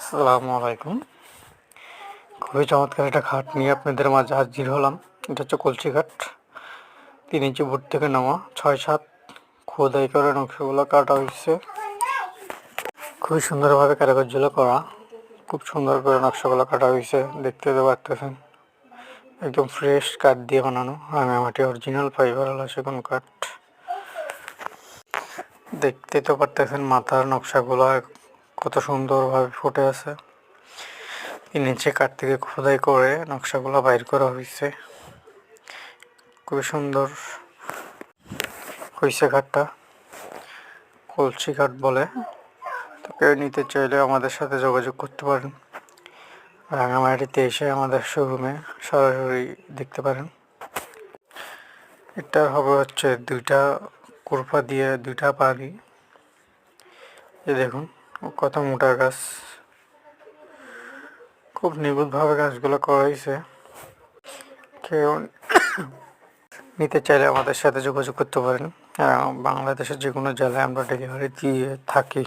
আসসালামু আলাইকুম। খুবই চমৎকার একটা খাট নিয়ে আপনাদের মাঝে হাজির হলাম। এটা হচ্ছে কলসি খাট। 3 ইঞ্চি বোর্ড থেকে নেওয়া, 6-7 খোদাই করে নকশাগুলো কাটা হয়েছে। খুবই সুন্দরভাবে কারুকার্যগুলো করা। খুব সুন্দর করে নকশাগুলো কাটা হয়েছে, দেখতে তো পারতেছেন। একদম ফ্রেশ কাঠ দিয়ে বানানো, রাঙামাটি অরিজিনাল ফাইবার ওয়ালা সেগুন কাঠ। দেখতে তো পারতেছেন মাথার নকশাগুলো কত সুন্দরভাবে ফুটে আছে। 3 ইঞ্চি কাঠ থেকে খোদাই করে নকশাগুলো বাইর করা হয়েছে। খুবই সুন্দর হয়েছে খাটটা। কলসি খাট বলে। তো কেউ নিতে চাইলে আমাদের সাথে যোগাযোগ করতে পারেন। রাঙামাটিতে এসে আমাদের শোরুমে সরাসরি দেখতে পারেন। এটা হবে হচ্ছে 2টা কুরপা দিয়ে 2টা পারি। এই দেখুন কত মোটা গাছ, খুব নিখুঁতভাবে গাছগুলো করা হয়েছে। কেউ নিতে চাইলে আমাদের সাথে যোগাযোগ করতে পারেন। বাংলাদেশের যে কোনো জেলায় আমরা ডেলিভারি দিয়ে থাকি।